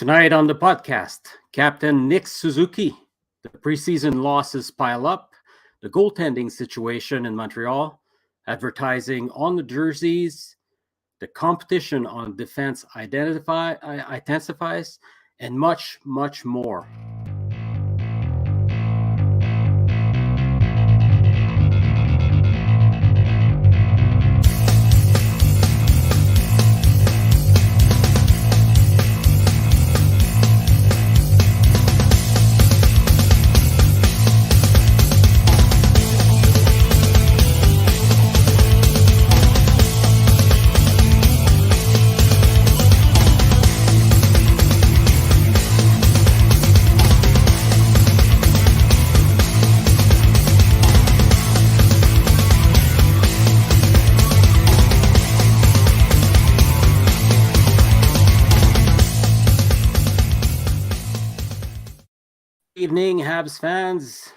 Tonight on the podcast, Captain Nick Suzuki. The preseason losses pile up, the goaltending situation in Montreal, advertising on the jerseys, the competition on defense intensifies, and much, much more. Evening, Habs fans.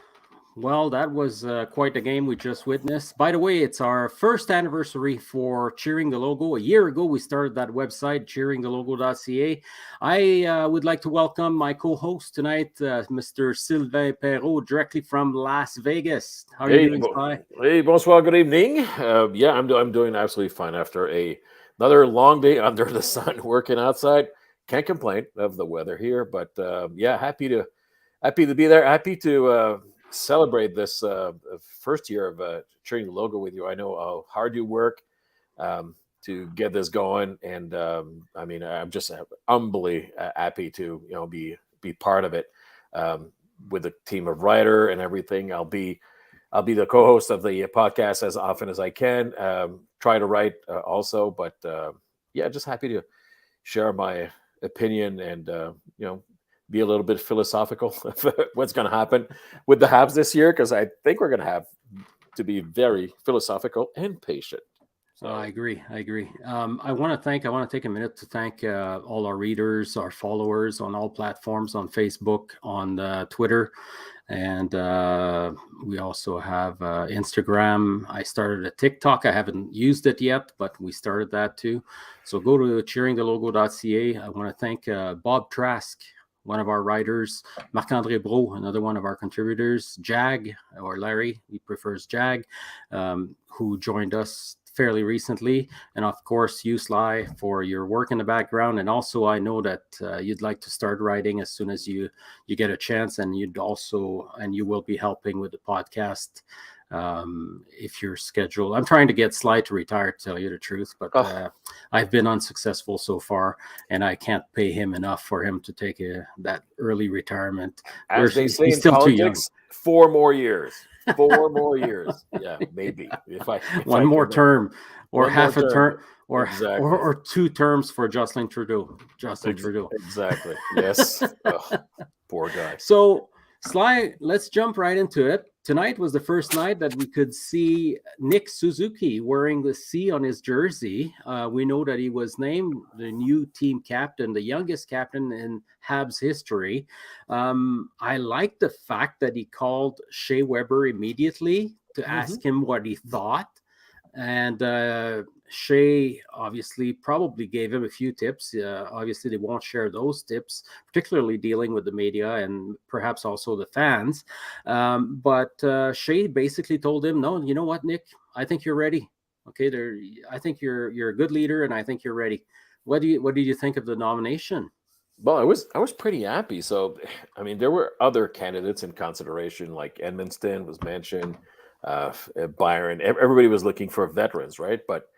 Well, that was quite the game we just witnessed. By the way, it's our first anniversary for Cheering the Logo. A year ago, we started that website, cheeringthelogo.ca. I would like to welcome my co-host tonight, Mr. Sylvain Perrault, directly from Las Vegas. How are you doing, Sly? Hey, bonsoir, good evening. I'm doing absolutely fine after another long day under the sun working outside. Can't complain of the weather here, but happy to be there. Happy to celebrate this first year of Cheering the Logo with you. I know how hard you work to get this going, and I'm just humbly happy to be part of it with a team of writer and everything. I'll be the co-host of the podcast as often as I can. Try to write also, but just happy to share my opinion and be a little bit philosophical of what's going to happen with the Habs this year, because I think we're going to have to be very philosophical and patient. So, I agree. I want to take a minute to thank all our readers, our followers on all platforms, on Facebook, on Twitter, and we also have Instagram. I started a TikTok. I haven't used it yet, but we started that too. So go to cheeringthelogo.ca. I want to thank Bob Trask, one of our writers, Marc-André Brault, another one of our contributors, Jag, or Larry, he prefers Jag, who joined us fairly recently, and of course you, Sly, for your work in the background. And also I know that you'd like to start writing as soon as you get a chance, and you will be helping with the podcast if you're scheduled. I'm trying to get Sly to retire, to tell you the truth, but I've been unsuccessful so far, and I can't pay him enough for him to take that early retirement. As they say in politics, 4 more years. 4 more years. Yeah, maybe. If one more term, or half a term, or exactly. or 2 terms for Justin Trudeau. Trudeau. Exactly. Yes. Poor guy. So, Sly, let's jump right into it. Tonight was the first night that we could see Nick Suzuki wearing the C on his jersey. We know that he was named the new team captain, the youngest captain in Habs history. I like the fact that he called Shea Weber immediately to ask him what he thought. And Shea obviously probably gave him a few tips. Obviously, they won't share those tips, particularly dealing with the media and perhaps also the fans. But Shea basically told him, "No, you know what, Nick? I think you're ready. Okay, I think you're a good leader, and I think you're ready." What did you think of the nomination? Well, I was pretty happy. So, I mean, there were other candidates in consideration, like Edmundston was mentioned, Byron. Everybody was looking for veterans, right? But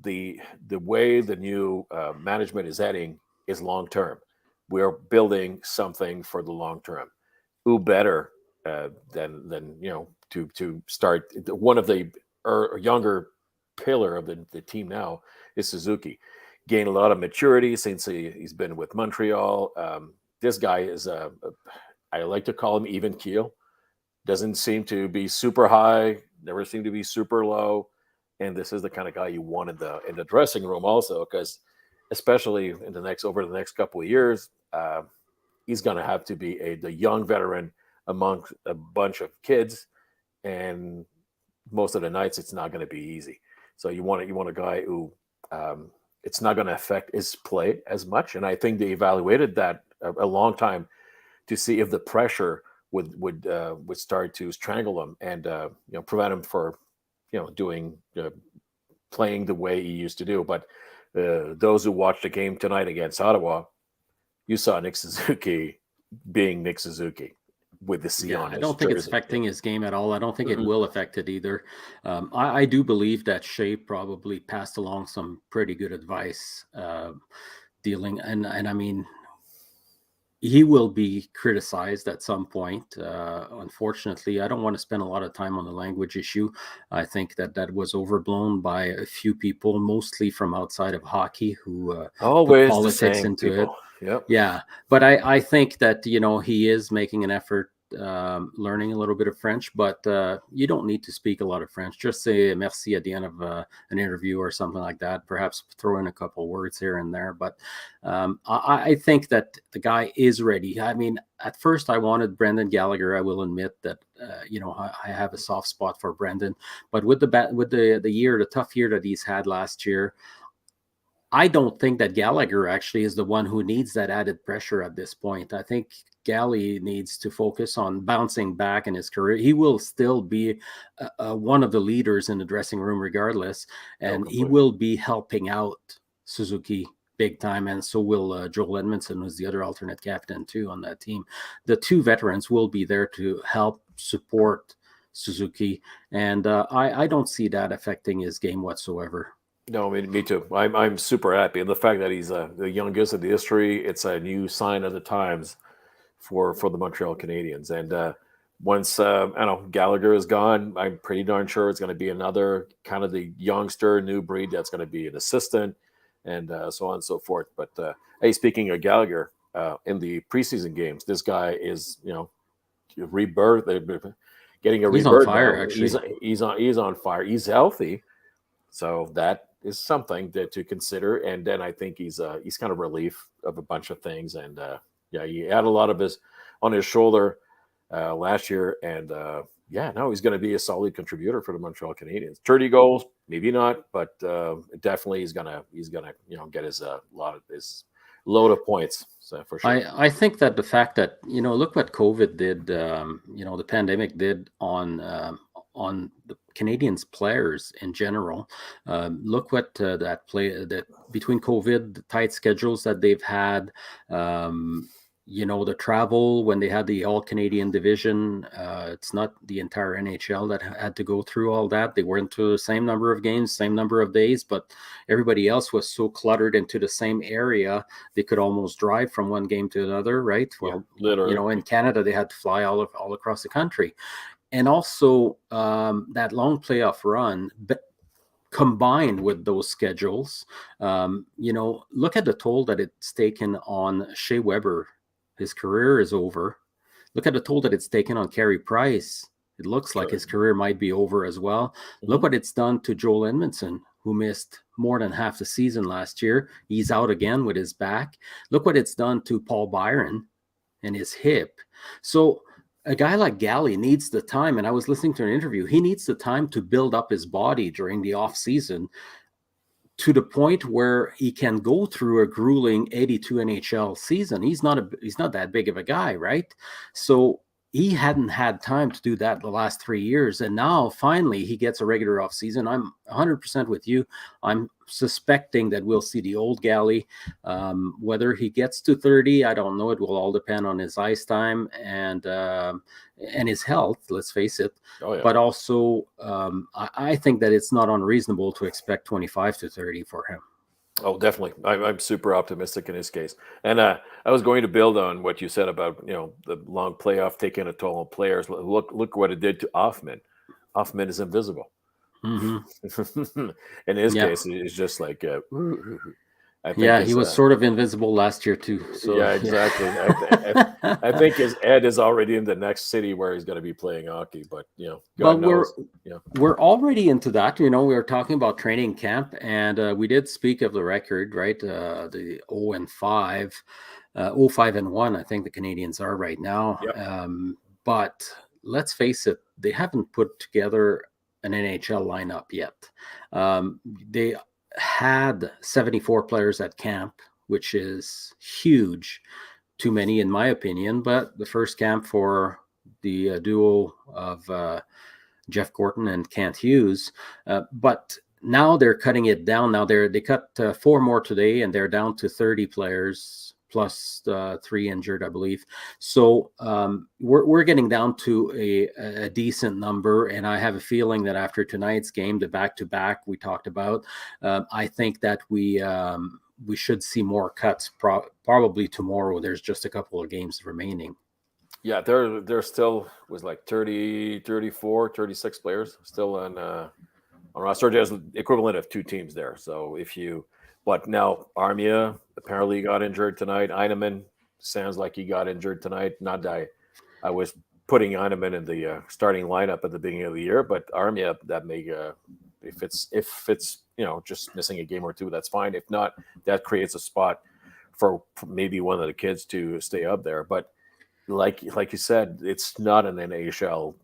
the way the new management is heading is long term. We're building something for the long term. Who better than to start? One of the younger pillar of the team now is Suzuki. Gained a lot of maturity since he's been with Montreal. This guy is I like to call him even keel. Doesn't seem to be super high, never seemed to be super low. And this is the kind of guy you want in the dressing room also, because especially over the next couple of years, he's going to have to be the young veteran among a bunch of kids, and most of the nights it's not going to be easy. So you want a guy who it's not going to affect his play as much. And I think they evaluated that a long time to see if the pressure would start to strangle him and prevent him for doing playing the way he used to do. But those who watched the game tonight against Ottawa, you saw Nick Suzuki being Nick Suzuki with the C Yeah, on I his don't think it's jersey. affecting his game at all. I don't think it Mm-mm. will affect it either. I do believe that Shea probably passed along some pretty good advice, dealing, and I mean, he will be criticized at some point. Unfortunately, I don't want to spend a lot of time on the language issue. I think that was overblown by a few people, mostly from outside of hockey, who put Always the politics same into it. people. Yep. Yeah, but I think that he is making an effort, learning a little bit of French, but you don't need to speak a lot of French. Just say merci at the end of an interview or something like that. Perhaps throw in a couple words here and there. But I think that the guy is ready. I mean, at first I wanted Brendan Gallagher. I will admit that I have a soft spot for Brendan, but with the tough year that he's had last year, I don't think that Gallagher actually is the one who needs that added pressure at this point. I think Gally needs to focus on bouncing back in his career. He will still be one of the leaders in the dressing room regardless, No, and he completely. will be helping out Suzuki big time, and so will Joel Edmondson, who's the other alternate captain too on that team. The two veterans will be there to help support Suzuki, and I don't see that affecting his game whatsoever. No, me too. I'm super happy, and the fact that he's the youngest in the history, it's a new sign of the times for the Montreal Canadiens. And once I know Gallagher is gone, I'm pretty darn sure it's going to be another kind of the youngster new breed that's going to be an assistant, and so on and so forth. But hey, speaking of Gallagher, in the preseason games, this guy is rebirth, getting a He's on rebirth fire, now. actually. He's on fire. He's healthy, so that is something to consider. And then I think he's kind of relief of a bunch of things. And yeah, he had a lot of his on his shoulder last year, and yeah, now he's going to be a solid contributor for the Montreal Canadiens. 30 goals, maybe not, but definitely he's gonna get his his load of points, so for sure. I think that the fact that look what COVID did, the pandemic did on the Canadians players in general. Look what that between COVID, the tight schedules that they've had. Um, the travel when they had the all Canadian division, it's not the entire NHL that had to go through all that. They went to the same number of games, same number of days, but everybody else was so cluttered into the same area they could almost drive from one game to another, right? Yeah, Well, literally. in Canada they had to fly all across the country, and also that long playoff run, but combined with those schedules, look at the toll that it's taken on Shea Weber. His career is over. Look at the toll that it's taken on Carey Price. It looks like Sure. his career might be over as well. Look Mhm. what it's done to Joel Edmondson, who missed more than half the season last year. He's out again with his back. Look what it's done to Paul Byron and his hip. So a guy like Gally needs the time. And I was listening to an interview. He needs the time to build up his body during the off season to the point where he can go through a grueling 82 NHL season. He's not that big of a guy, right? So he hadn't had time to do that the last 3 years, and now finally he gets a regular off season. I'm 100% with you. I'm suspecting that we'll see the old Gally. Whether he gets to 30, I don't know. It will all depend on his ice time and his health. Let's face it. Oh yeah. But also, I think that it's not unreasonable to expect 25 to 30 for him. Oh, definitely. I'm super optimistic in his case. And I was going to build on what you said about the long playoff taking a toll on players. Look what it did to Offman. Offman is invisible. Mm-hmm. In his Yeah. case, it's just like I think Yeah, he his was sort of invisible last year too. So yeah, exactly. I think his Ed is already in the next city where he's going to be playing hockey. But God well, we're knows. we're already into that. We were talking about training camp, and we did speak of the record, right? The 0-5, 0-5-1. I think the Canadians are right now. Yep. But let's face it, they haven't put together an NHL lineup yet. They had 74 players at camp, which is huge. Too many, in my opinion, but the first camp for the duo of Jeff Gorton and Kent Hughes. But now they're cutting it down. Now they cut 4 more today, and they're down to 30 players plus 3 injured, I believe. So we're getting down to a decent number, and I have a feeling that after tonight's game, the back-to-back we talked about, I think that we should see more cuts probably tomorrow. There's just a couple of games remaining. Yeah, there still was like 30, 34, 36 players still on roster. There's the equivalent of 2 teams there. So but now Armia apparently got injured tonight. Eineman sounds like he got injured tonight. Not that I was putting Eineman in the starting lineup at the beginning of the year, but Armia, that may if it's just missing a game or two, that's fine. If not, that creates a spot for maybe one of the kids to stay up there. But like you said, it's not an NHL,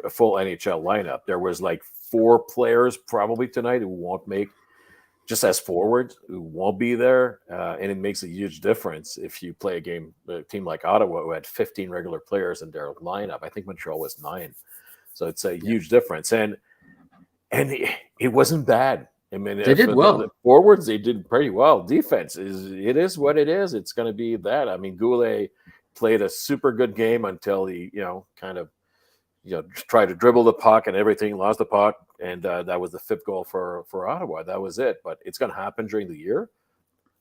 a full NHL lineup. There was like 4 players probably tonight who won't make, just as forwards, who won't be there, and it makes a huge difference if you play a team like Ottawa who had 15 regular players in their lineup. I think Montreal was 9, so it's a huge difference, and it wasn't bad. I mean, They did for the well. forwards, they did pretty well. Defense is what it is. It's going to be that. I mean, Goulet played a super good game until he, kind of, tried to dribble the puck and everything, lost the puck, and that was the 5th goal for Ottawa. That was it. But it's going to happen during the year.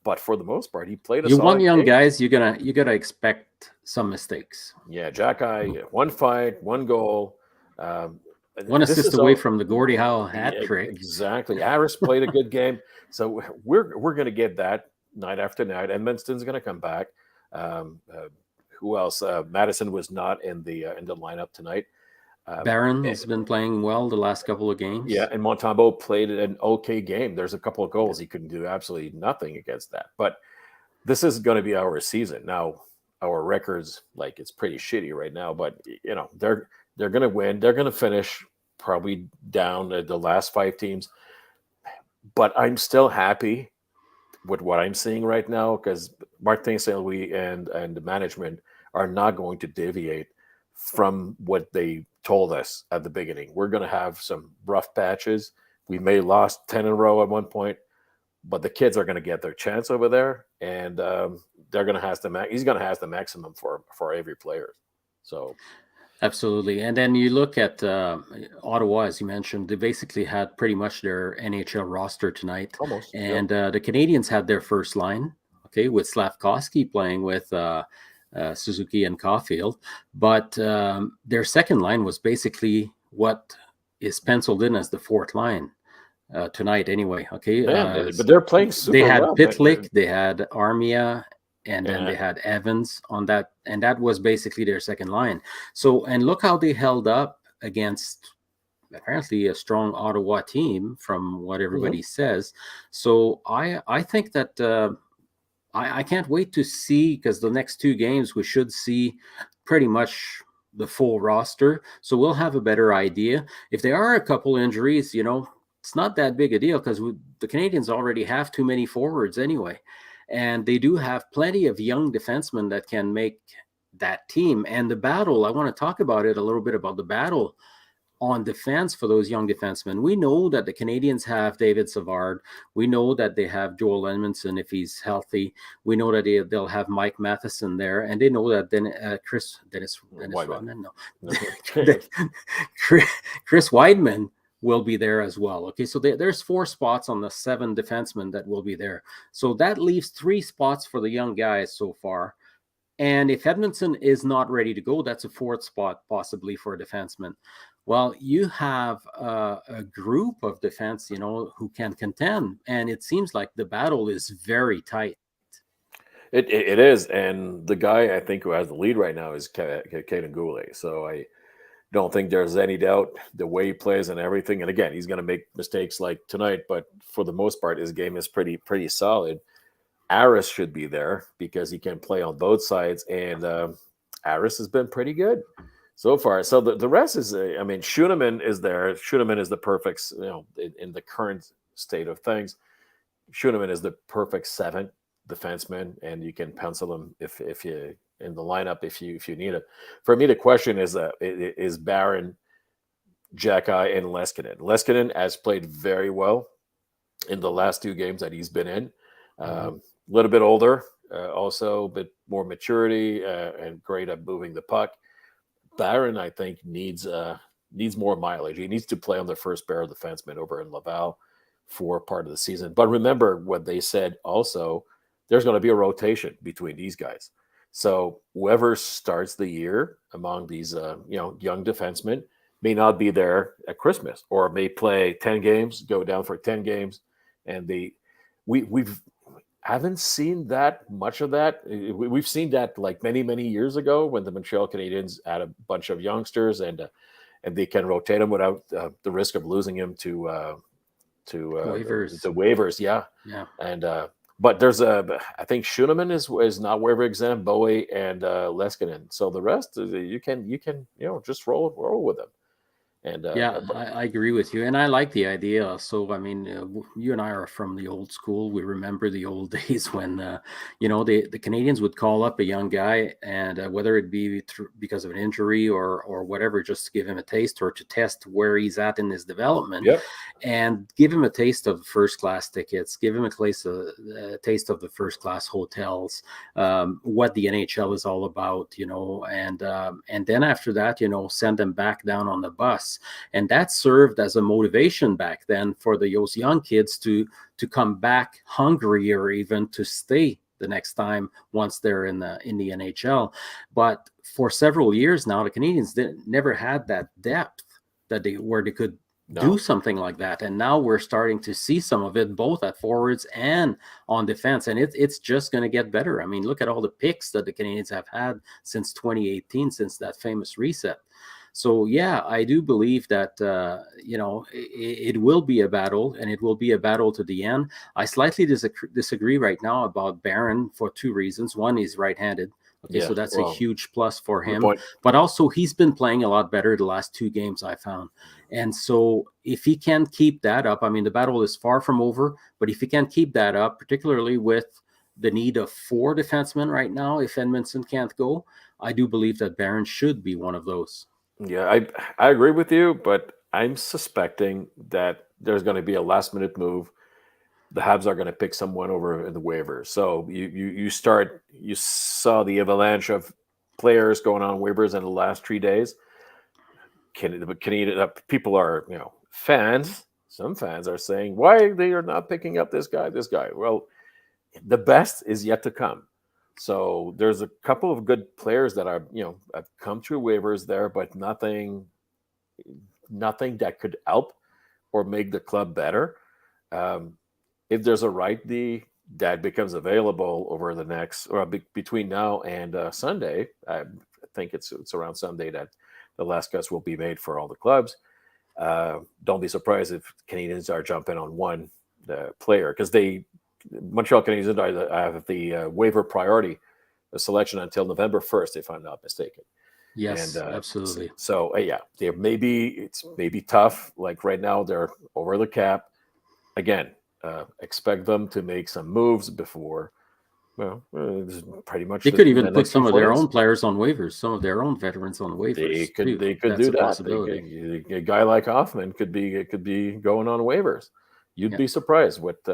But for the most part, he played a You want solid young game. guys, you gotta expect some mistakes. Yeah, Jack-Eye, 1 fight, 1 goal. 1 This assist is away all from the Gordie Howe hat trick. exactly. Harris played a good game, so we're going to get that night after night. Edmonton's going to come back. Who else? Madison was not in the lineup tonight. Barron has been playing well the last couple of games. Yeah, and Montembeault played an okay game. There's a couple of goals. He couldn't do absolutely nothing against that. But this is going to be our season. Now, our records, like, it's pretty shitty right now, but they're going to win. They're going to finish probably down the last 5 teams. But I'm still happy with what I'm seeing right now, because Martin Saint-Louis and the management are not going to deviate from what they told us at the beginning. We're going to have some rough patches. We may have lost 10 in a row at one point, but the kids are going to get their chance over there, and they're going to have he's going to have the maximum for every player. So absolutely. And then you look at Ottawa, as you mentioned, they basically had pretty much their NHL roster tonight. almost, And the Canadians had their first line, okay, with Slavkovsky playing with Suzuki and Caulfield. But their second line was basically what is penciled in as the 4th line tonight anyway, okay? yeah, but they're playing super They had well. Pitlick, they had Armia, and then they had Evans on that, and that was basically their second line. So, and look how they held up against apparently a strong Ottawa team, from what everybody says. So I think that I can't wait to see, because the next 2 games we should see pretty much the full roster. So we'll have a better idea. If there are a couple injuries, it's not that big a deal, because the Canadians already have too many forwards anyway. And they do have plenty of young defensemen that can make that team. And the battle, I want to talk about it a little bit, about the battle on defense for those young defensemen. We know that the Canadians have David Savard. We know that they have Joel Edmondson if he's healthy. We know that they'll have Mike Matheson there, and they know that then Dennis Rodman, no, Chris Weidman will be there as well. Okay, so there's 4 spots on the 7 defensemen that will be there. So that leaves 3 spots for the young guys so far. And if Edmondson is not ready to go, that's a 4th spot possibly for a defenseman. Well, you have a group of defense, who can contend, and it seems like the battle is very tight. It is, and the guy I think who has the lead right now is Caden Goulet. So I don't think there's any doubt the way he plays and everything. And again, he's going to make mistakes like tonight, but for the most part, his game is pretty solid. Harris should be there because he can play on both sides, and Harris has been pretty good so far. So the rest is, Schuenemann is there. Schuenemann is the perfect, in the current state of things. Schuneman is the perfect seventh defenseman, and you can pencil him if you in the lineup if you need it. For me, the question is Barron, Jacky, and Leskinen. Leskinen has played very well in the last two games that he's been in. A little bit older, also a bit more maturity, and great at moving the puck. Barron, I think, needs more mileage. He needs to play on the first pair of defensemen over in Laval for part of the season. But remember what they said also, there's going to be a rotation between these guys. So whoever starts the year among these young defensemen may not be there at Christmas, or may play 10 games, go down for 10 games, and we've haven't seen that much of that. We've seen that like many years ago when the Montreal Canadiens had a bunch of youngsters, and they can rotate them without the risk of losing him to Waivers. the waivers. Yeah, Yeah. and but I think Schuneman is not waiver exempt, Bowie and Leskinen. So the rest you can just roll with them. And Yeah, I agree with you, and I like the idea. So, I mean, you and I are from the old school. We remember the old days when, the Canadians would call up a young guy, and whether it be because of an injury or whatever, just to give him a taste or to test where he's at in his development, yep, and give him a taste of first class tickets, give him a taste of the first class hotels, what the NHL is all about, and then after that, send them back down on the bus. And that served as a motivation back then for those young kids to come back hungry, or even to stay the next time once they're in the NHL. But for several years now, the Canadians never had that depth where they could do something like that. And now we're starting to see some of it, both at forwards and on defense. And it's just going to get better. I mean, look at all the picks that the Canadians have had since 2018, since that famous reset. So, yeah, I do believe that, it will be a battle, and it will be a battle to the end. I slightly disagree right now about Barron for two reasons. One, he's right-handed. Okay, yeah. so that's a Well, huge plus for good him. point. But also, he's been playing a lot better the last two games, I found. And so if he can keep that up, I mean, the battle is far from over, but if he can keep that up, particularly with the need of four defensemen right now, if Edmondson can't go, I do believe that Barron should be one of those. Yeah, I agree with you, but I'm suspecting that there's going to be a last minute move. The Habs are going to pick someone over in the waivers. So you saw the avalanche of players going on waivers in the last 3 days. Canadian people are fans. Some fans are saying why they are not picking up this guy. Well, the best is yet to come. So there's a couple of good players that are have come through waivers there, but nothing that could help or make the club better. If there's a right D that becomes available over the next or between now and Sunday, I think it's around Sunday that the last cuts will be made for all the clubs. Don't be surprised if Canadians are jumping on one player, because Montreal Canadiens have the waiver priority selection until November 1st, if I'm not mistaken. Yes, And absolutely. so yeah, it's maybe tough. Like right now, they're over the cap. Again, expect them to make some moves before. Well, pretty much They could the even put next three some of four their days. own players on waivers, some of their own veterans on They waivers could too. they could That's do a that. possibility. A guy like Hoffman could be going on waivers. You'd Yeah. be surprised what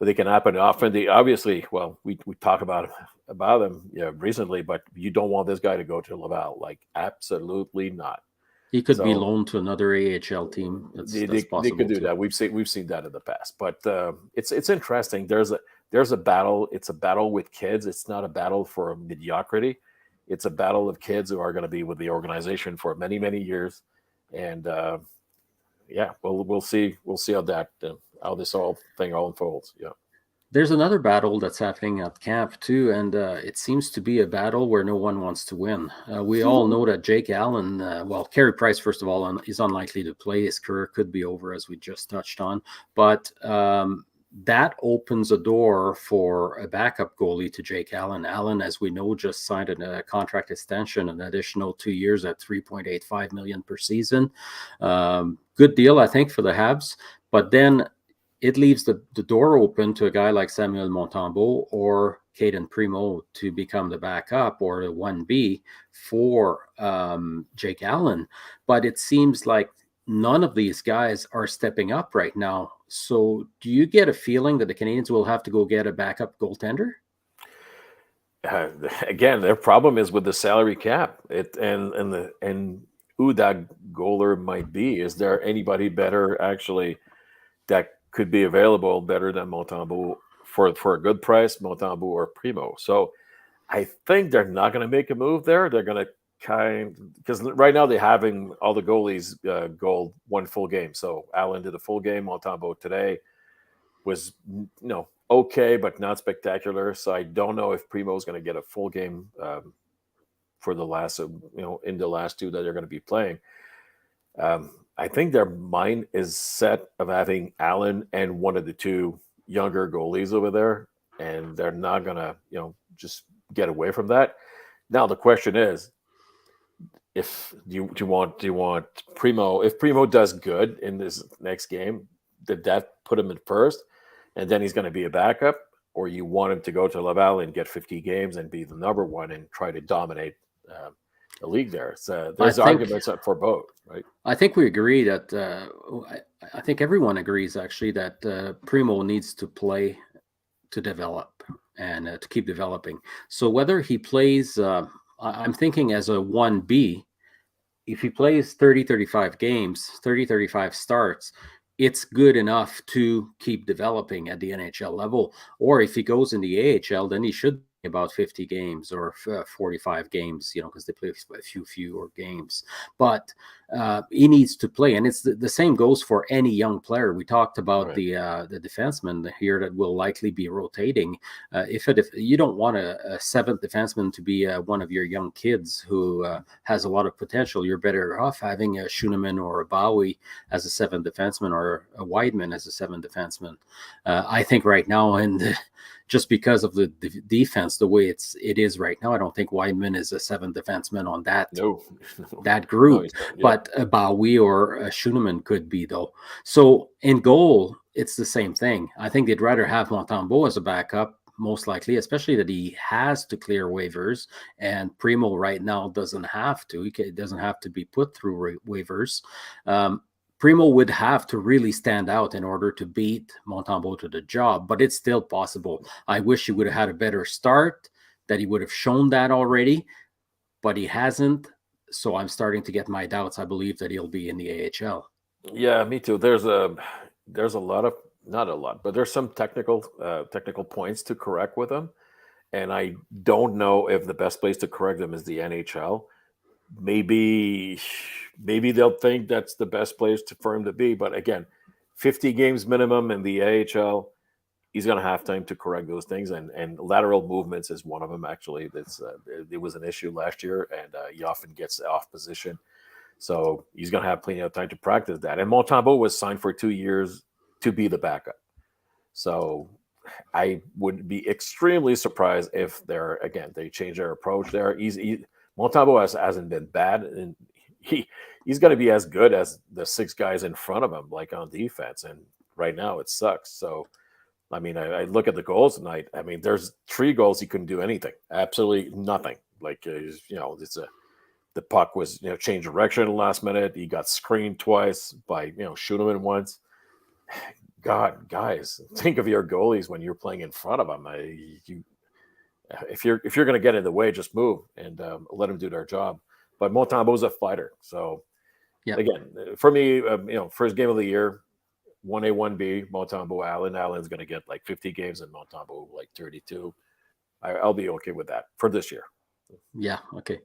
they can happen. Often they obviously, well, we talk about them recently, but you don't want this guy to go to Laval, like absolutely not. He could be So loaned to another AHL team. That's they could possible do too. that. We've seen that in the past, but it's interesting. There's a battle. It's a battle with kids. It's not a battle for mediocrity. It's a battle of kids who are going to be with the organization for many years, and yeah, we'll see how this all unfolds. Yeah. There's another battle that's happening at camp too, and it seems to be a battle where no one wants to win. We all know that Jake Allen, Carey Price, first of all, is unlikely to play. His career could be over, as we just touched on, but that opens a door for a backup goalie to Jake Allen. Allen, as we know, just signed a contract extension, an additional 2 years at $3.85 million per season. Good deal, I think, for the Habs. But then it leaves the door open to a guy like Samuel Montembeault or Caden Primo to become the backup or the 1B for Jake Allen. But it seems like none of these guys are stepping up right now. So do you get a feeling that the Canadians will have to go get a backup goaltender? uh, Again, their problem is with the salary cap. And who that goaler might be. Is there anybody better actually that could be available better than Montembeault for a good price, Montembeault or Primo? So I think they're not going to make a move there. They're going to because right now they're having all the goalies goal one full game. So Allen did a full game. Montembeault today was okay, but not spectacular. So I don't know if Primo is going to get a full game for the last in the last two that they're going to be playing. I think their mind is set of having Allen and one of the two younger goalies over there, and they're not going to just get away from that. Now the question is, if do you want Primo? If Primo does good in this next game, did that put him in first, and then he's going to be a backup, or you want him to go to Laval and get 50 games and be the number one and try to dominate the league there? So I there's think arguments for both, right? I think we agree that I think everyone agrees actually that Primo needs to play to develop and to keep developing. So whether he plays, I'm thinking as a 1B, if he plays 30, 35 games, 30, 35 starts, it's good enough to keep developing at the NHL level. Or if he goes in the AHL, then he should be about 50 games or 45 games, because they play a few fewer games. But he needs to play, and it's the same goes for any young player. We talked about Right. the defenseman here that will likely be rotating. If you don't want a seventh defenseman to be one of your young kids who has a lot of potential, you're better off having a Schooneman or a Bowie as a seventh defenseman or a Weidman as a seventh defenseman. I think right now, and just because of the defense, the way it is right now, I don't think Weidman is a seventh defenseman on that No, that no, group, he's not. Yeah, but a Bowie or a Schooneman could be though. So in goal, it's the same thing. I think they'd rather have Montembeault as a backup, most likely, especially that he has to clear waivers, and Primo right now doesn't have to. He doesn't have to be put through waivers. Primo would have to really stand out in order to beat Montembeault to the job, but it's still possible. I wish he would have had a better start, that he would have shown that already, but he hasn't. So I'm starting to get my doubts. I believe that he'll be in the AHL. yeah, me too. There's a lot of, not a lot, but there's some technical points to correct with him, and I don't know if the best place to correct them is the NHL. Maybe maybe they'll think that's the best place for him to be, but again, 50 games minimum in the AHL. He's going to have time to correct those things, and lateral movements is one of them. Actually, it was an issue last year, and he often gets off position, so he's going to have plenty of time to practice that. And Montembeault was signed for 2 years to be the backup, so I would be extremely surprised if they change their approach there. Montembeault hasn't been bad, and he's going to be as good as the six guys in front of him, like on defense. And right now, it sucks. So I mean, I look at the goals tonight. I mean, there's 3 goals he couldn't do anything, absolutely nothing. Like the puck was changed direction in the last minute. He got screened twice by Schooneman once. God, guys, think of your goalies when you're playing in front of them. If you're going to get in the way, just move and let them do their job. But Montembeault's a fighter, so Yeah. again, for me, first game of the year, 1A, 1B, Montembeault, Allen. Allen's going to get like 50 games and Montembeault like 32. I'll be okay with that for this year. Yeah. Okay.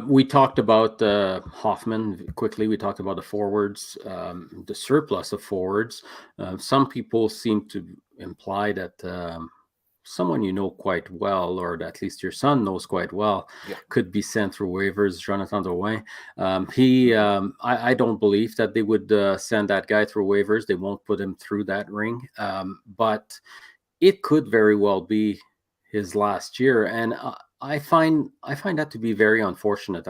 We talked about Hoffman quickly. We talked about the forwards, the surplus of forwards. Some people seem to imply that someone you know quite well, or at least your son knows quite well, Yeah. could be sent through waivers. Jonathan Drouin. I don't believe that they would send that guy through waivers. They won't put him through that ring. But it could very well be his last year, and I find that to be very unfortunate.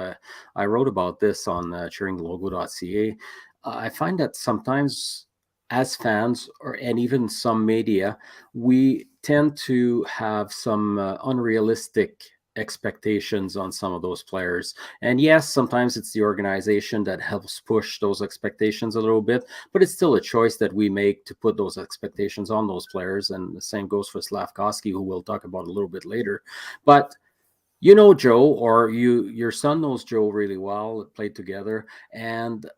I wrote about this on cheeringlogo.ca. I find that sometimes as fans, and even some media, we tend to have some unrealistic expectations on some of those players. And yes, sometimes it's the organization that helps push those expectations a little bit, but it's still a choice that we make to put those expectations on those players. And the same goes for Slavkovsky, who we'll talk about a little bit later. But you know Joe, or your son knows Joe really well, played together. And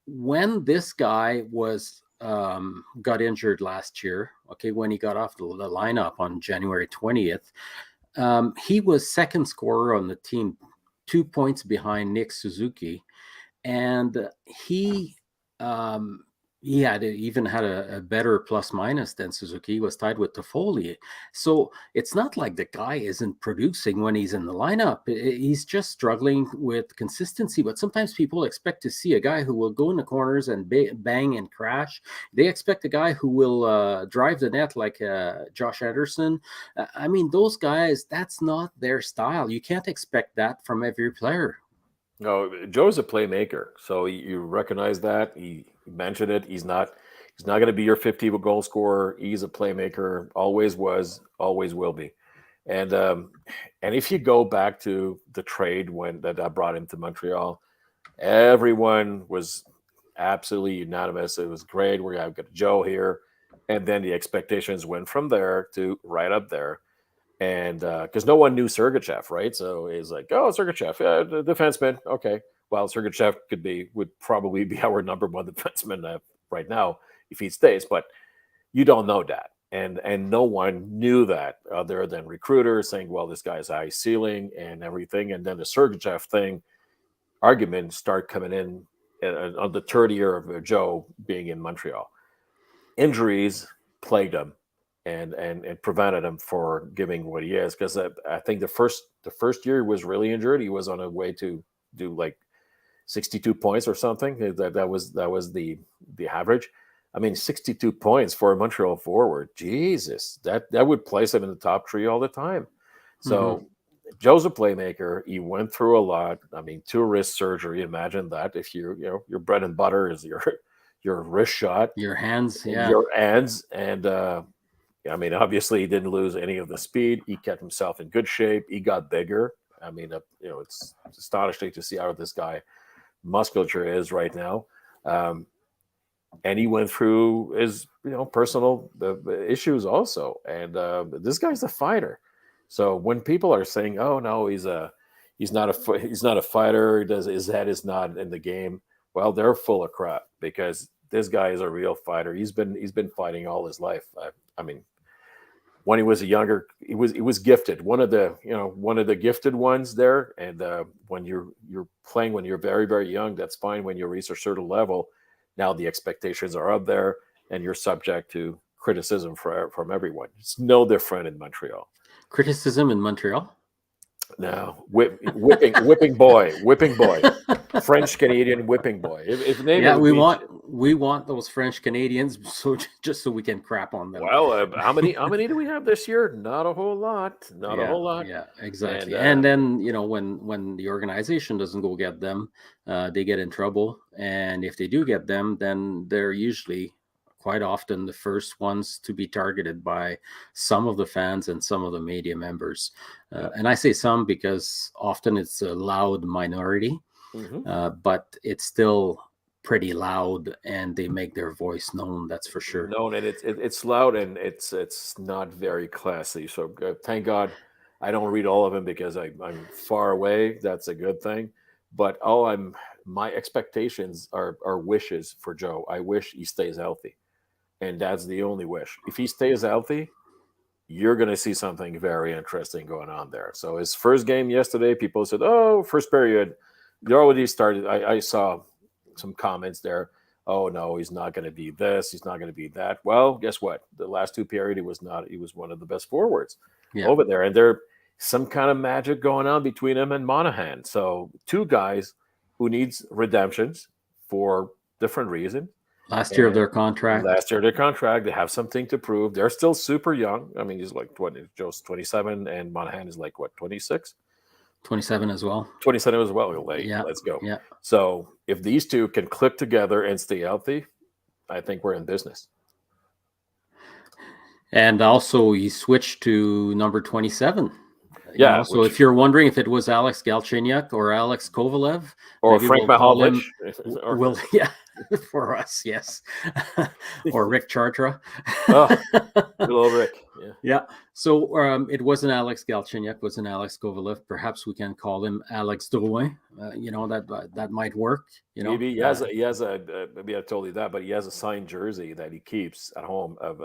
when this guy was got injured last year, okay, when he got off the lineup on January 20th, he was second scorer on the team, 2 points behind Nick Suzuki, and um, he had even had a better plus minus than Suzuki. He was tied with Toffoli. So it's not like the guy isn't producing when he's in the lineup. He's just struggling with consistency. But sometimes people expect to see a guy who will go in the corners and bang and crash. They expect a guy who will drive the net like Josh Anderson. I mean, those guys, that's not their style. You can't expect that from every player. No, Joe's a playmaker, so you recognize that. He mentioned it. He's not going to be your 50 goal scorer. He's a playmaker. Always was. Always will be. And if you go back to the trade when that I brought him to Montreal, everyone was absolutely unanimous. It was great. I've got Joe here, and then the expectations went from there to right up there. And because no one knew Sergachev, right? So it's like, oh, Sergachev, yeah, the defenseman. Okay, well, Sergachev would probably be our number one defenseman right now if he stays, but you don't know that, and no one knew that other than recruiters saying, well, this guy's high ceiling and everything, and then the Sergachev thing arguments start coming in on the third year of Joe being in Montreal. Injuries plagued him and prevented him for giving what he is. Because I think the first year he was really injured. He was on a way to do like 62 points or something. That was the average. I mean, 62 points for a Montreal forward. Jesus, that would place him in the top three all the time. Mm-hmm. So Joe's a playmaker. He went through a lot. I mean, 2 wrist surgery. Imagine that if your bread and butter is your wrist shot, Your hands, yeah. your hands, and I mean, obviously, he didn't lose any of the speed. He kept himself in good shape. He got bigger. I mean, it's astonishing to see how this guy musculature is right now. Um, and he went through his personal issues also. And this guy's a fighter. So when people are saying, "Oh no, he's not a fighter. His head is not in the game," well, they're full of crap because this guy is a real fighter. He's been fighting all his life. I mean, when he was a younger, he was gifted. One of the gifted ones there. And when you're playing when you're very very young, that's fine. When you reach a certain level, now the expectations are up there, and you're subject to criticism from everyone. It's no different in Montreal. Criticism in Montreal. Now, whipping boy, French Canadian whipping boy. If name it Yeah, would be we want those French Canadians, so just so we can crap on them. well, how many do we have this year? Not a whole lot. Not a Yeah, whole lot. yeah, And exactly. And then when the organization doesn't go get them, they get in trouble. And if they do get them, then they're usually quite often the first ones to be targeted by some of the fans and some of the media members. yeah. And I say some because often it's a loud minority, Hmm. but it's still pretty loud, and they make their voice known. That's for sure. No, and it's loud and it's not very classy. So thank God I don't read all of them because I'm far away. That's a good thing. But my expectations are wishes for Joe. I wish he stays healthy, and that's the only wish. If he stays healthy, you're going to see something very interesting going on there. So his first game yesterday, people said, "Oh, first period, they already started." I saw some comments there. Oh no, he's not going to be this. He's not going to be that. Well, guess what? The last 2 period, he was not. He was one of the best forwards Yeah. over there, and there some kind of magic going on between him and Monahan. So two guys who needs redemptions for different reasons. Last year of And their contract, last year, their contract, they have something to prove. They're still super young. I mean, he's like 20, Joe's 27, and Monahan is like, what, 26? 27 as well. 27 as well. Like, Yeah, let's go. yeah. So if these two can click together and stay healthy, I think we're in business. And also, he switched to number 27. Yeah, So if you're wondering if it was Alex Galchenyuk or Alex Kovalev, or maybe Frank we'll call him. Mahovlich, Yeah, for us, yes, or Rick Chartra. oh, little Rick. Yeah. Yeah. So it wasn't Alex Galchenyuk, it was an Alex Kovalev. Perhaps we can call him Alex Drouin. That might work. Maybe he has maybe I told you that, but he has a signed jersey that he keeps at home of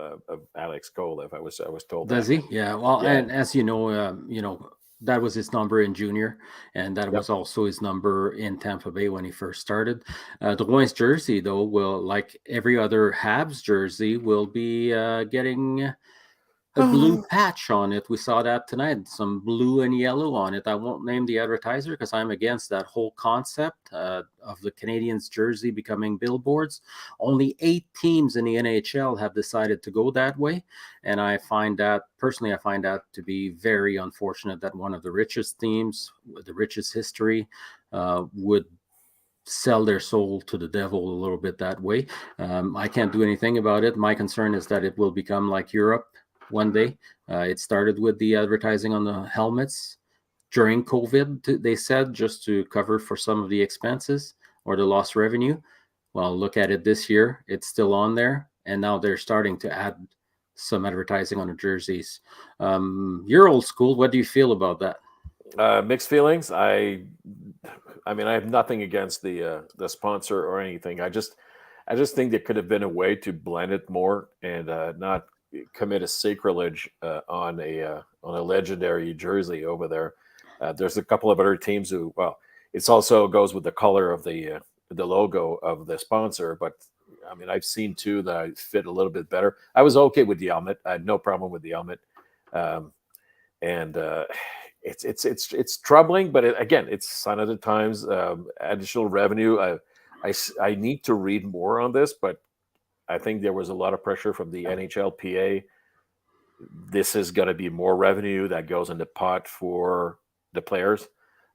Alex Kovalev. I was told Does that. he? Yeah. Well, Yeah. and as you know, that was his number in junior, and that was also his number in Tampa Bay when he first started. Drouin's jersey, though, will, like every other Habs jersey, will be getting a blue patch on it. We saw that tonight, some blue and yellow on it. I won't name the advertiser because I'm against that whole concept of the Canadiens jersey becoming billboards. Only 8 teams in the NHL have decided to go that way. And I find that to be very unfortunate that one of the richest teams with the richest history would sell their soul to the devil a little bit that way. I can't do anything about it. My concern is that it will become like Europe one day. It started with the advertising on the helmets during COVID, they said, just to cover for some of the expenses or the lost revenue. Well, look at it this year. It's still on there. And now they're starting to add some advertising on the jerseys. You're old school. What do you feel about that? Mixed feelings. I mean, I have nothing against the sponsor or anything. I just think there could have been a way to blend it more and not commit a sacrilege on a legendary jersey over there. There's a couple of other teams who, well, it's also goes with the color of the logo of the sponsor, but I mean, I've seen two that fit a little bit better. I was okay with the helmet. I had no problem with the helmet, and it's troubling. But again, it's sign of the times. Additional revenue. I need to read more on this, but I think there was a lot of pressure from the NHLPA. This is going to be more revenue that goes in the pot for the players.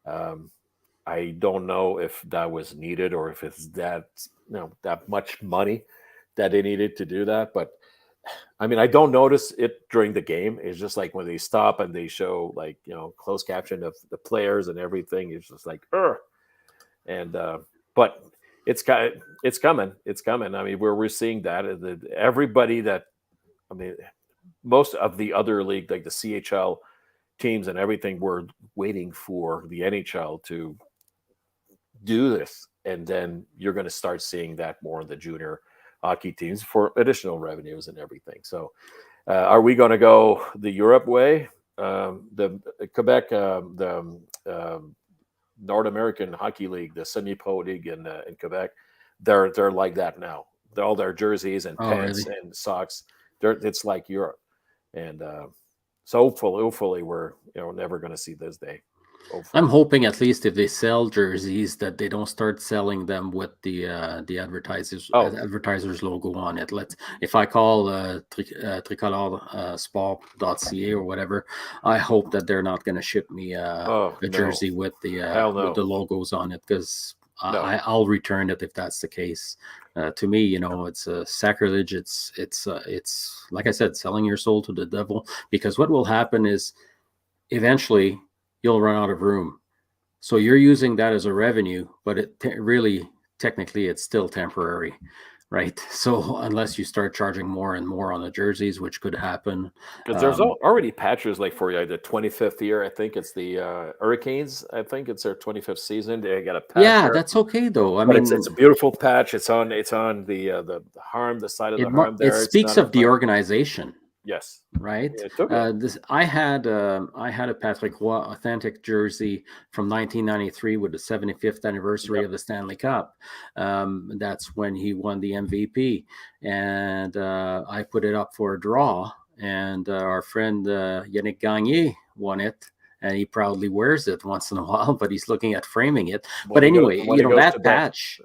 I don't know if that was needed or if it's that much money that they needed to do that. But I mean, I don't notice it during the game. It's just like when they stop and they show closed caption of the players and everything. It's just like, and but it's coming. It's coming. I mean, we're seeing that everybody that, I mean, most of the other league, like the CHL teams and everything, were waiting for the NHL to do this, and then you're going to start seeing that more in the junior hockey teams for additional revenues and everything. So, are we going to go the Europe way? The Quebec, the North American Hockey League, the semi-pro league in Quebec, they're like that now. All their jerseys and pants and socks, it's like Europe, and so hopefully we're never going to see this day. Hopefully. I'm hoping at least if they sell jerseys that they don't start selling them with the advertisers logo on it. If I call tricolore sport.ca or whatever, I hope that they're not going to ship me a jersey with the logos on it, because I'll return it if that's the case. To me, it's a sacrilege. It's like I said, selling your soul to the devil, because what will happen is eventually you'll run out of room. So you're using that as a revenue, but really, technically, it's still temporary, right? So unless you start charging more and more on the jerseys, which could happen. Because there's already patches like for the 25th year. I think it's the Hurricanes. I think it's their 25th season. They got a patch. Yeah, that's okay though. But it's a beautiful patch. It's on the harm, the side of the harm there. It speaks of the organization. Yes. Right. Yeah, I had a Patrick Roy authentic jersey from 1993 with the 75th anniversary of the Stanley Cup. That's when he won the MVP, and I put it up for a draw, and our friend Yannick Gagné won it. And he proudly wears it once in a while, but he's looking at framing it. But anyway, that patch.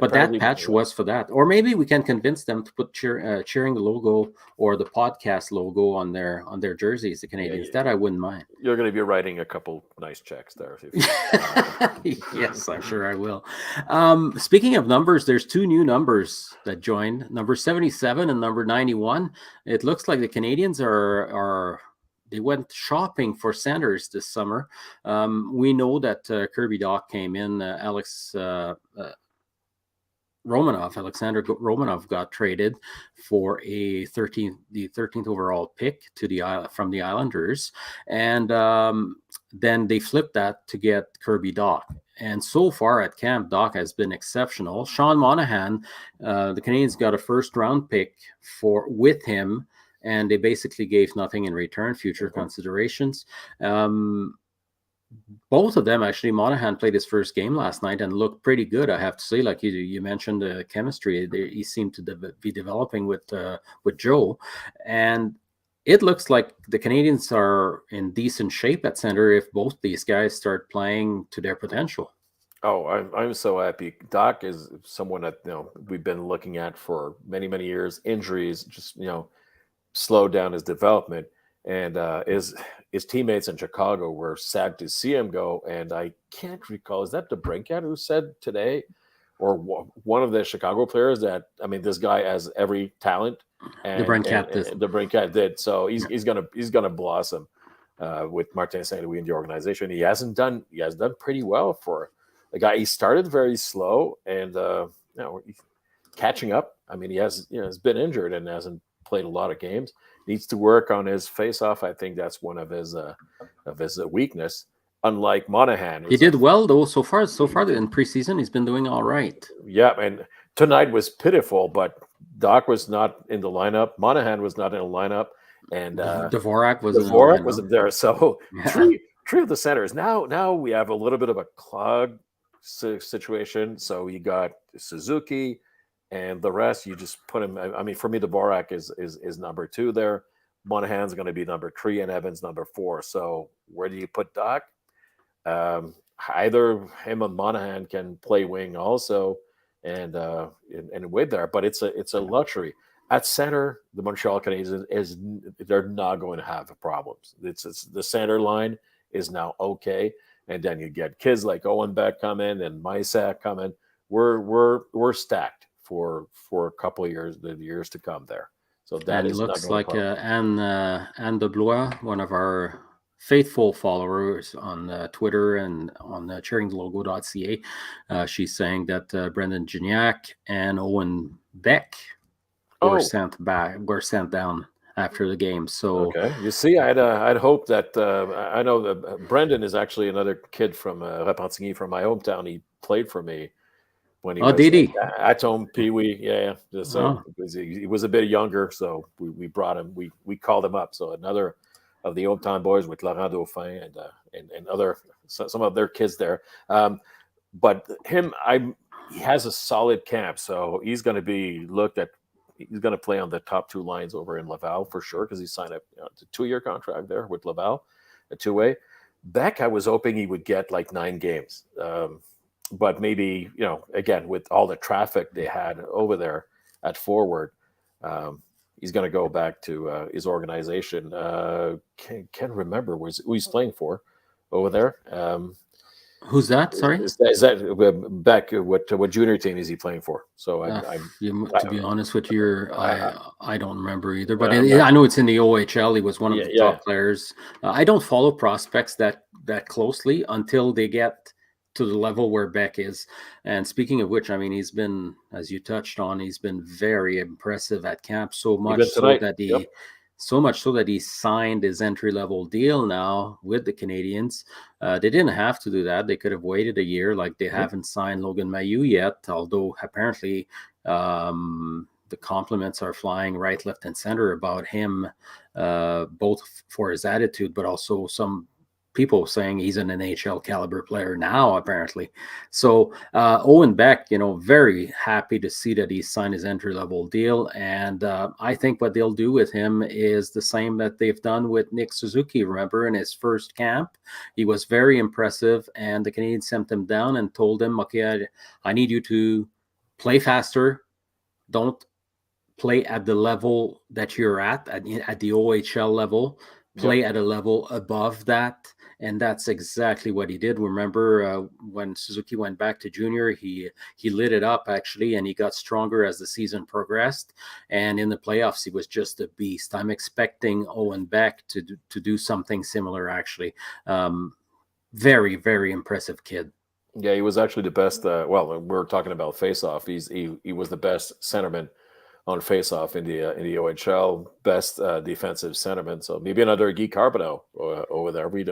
But that apparently, patch was for that. Or maybe we can convince them to put cheering logo or the podcast logo on their jerseys, the yeah, Canadians. That I wouldn't mind. you're going to be writing a couple nice checks there. Yes, I'm sure I will. Speaking of numbers, there's two new numbers that joined, number 77 and number 91. It looks like the Canadians are they went shopping for centers this summer. We know that Kirby Doc came in. Alexander Romanov got traded for the 13th overall pick from the Islanders, and then they flipped that to get Kirby Doc. And so far at camp, Doc has been exceptional. Sean Monahan, the Canadians got a first-round pick with him, and they basically gave nothing in return, future considerations. Both of them, actually, Monahan played his first game last night and looked pretty good, I have to say. Like you mentioned, the chemistry he seemed to be developing with Joe, and it looks like the Canadians are in decent shape at center if both these guys start playing to their potential. Oh, I'm so happy. Doc is someone that we've been looking at for many years. Injuries just slowed down his development, and his teammates in Chicago were sad to see him go. And I can't recall, is that DeBrincat who said today, or one of the Chicago players, that this guy has every talent, and DeBrincat did. So he's gonna blossom with Martin St. Louis in the organization. He has done pretty well for the guy. He started very slow, and catching up. He has been injured and hasn't played a lot of games. Needs to work on his face-off. I think that's one of his weakness. Unlike Monahan, he did well though so far in preseason. He's been doing all right. Yeah, and tonight was pitiful. But Doc was not in the lineup. Monahan was not in the lineup, and Dvorak wasn't there. So three of the centers. Now we have a little bit of a clog situation. So you got Suzuki. And the rest, you just put him. For me, Dvorak is number 2 there. Monahan's going to be number 3, and Evans number 4. So where do you put Doc? Either him and Monahan can play wing also, and wait there. But it's a luxury at center. The Montreal Canadiens they're not going to have problems. It's the center line is now okay, and then you get kids like Owen Beck coming and Mysak coming. We're stacked for a couple of years, the years to come there. So that is looks like Anne DeBlois, one of our faithful followers on Twitter and on cheeringlogo.ca, she's saying that Brendan Gignac and Owen Beck were sent down after the game. So okay, you see, I'd hope that I know that Brendan is actually another kid from Repentigny, from my hometown. He played for me when he was at home Pee-wee. Yeah. So he was a bit younger, so we brought him. We called him up. So another of the hometown boys with Laurent Dauphin and other some of their kids there. But he has a solid camp, so he's going to be looked at. He's going to play on the top 2 lines over in Laval for sure, because he signed a 2-year contract there with Laval, a 2-way. Beck, I was hoping he would get like 9 games. But maybe, again, with all the traffic they had over there at forward, he's going to go back to his organization. Can't remember who he's playing for over there. Who's that? Sorry, is that Beck? What junior team is he playing for? So to be honest with you, I don't remember either. But I know it's in the OHL. He was one of the top players. I don't follow prospects that closely until they get to the level where Beck is. And speaking of which, he's been, as you touched on, he's been very impressive at camp. So much so that he signed his entry-level deal now with the Canadians. They didn't have to do that. They could have waited a year. Like they haven't signed Logan Mailloux yet, although apparently the compliments are flying right, left, and center about him, both for his attitude, but also some people saying he's an NHL caliber player now, apparently. So Owen Beck, very happy to see that he signed his entry-level deal. And I think what they'll do with him is the same that they've done with Nick Suzuki. Remember, in his first camp, he was very impressive, and the Canadians sent him down and told him, okay, I need you to play faster. Don't play at the level that you're at the OHL level. Play Yep. at a level above that, and that's exactly what he did. Remember when Suzuki went back to junior, he lit it up actually, and he got stronger as the season progressed. And in the playoffs, he was just a beast. I'm expecting Owen Beck to do something similar. Actually, very very impressive kid. Yeah, he was actually the best. Well, we're talking about faceoff. He was the best centerman on faceoff in the OHL, best defensive centerman. So maybe another Guy Carbonneau over there. We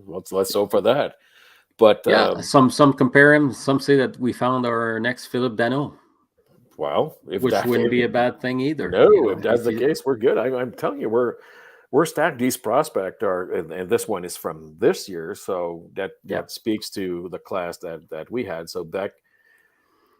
let's hope for that. But Yeah, some compare him. Some say that we found our next Philip Danault, well, if which that wouldn't be a bad thing either. no, You if know, that's if the you, case, we're good. I'm telling you, we're stacked. These prospect are, and this one is from this year, so yeah. that speaks to the class that we had. So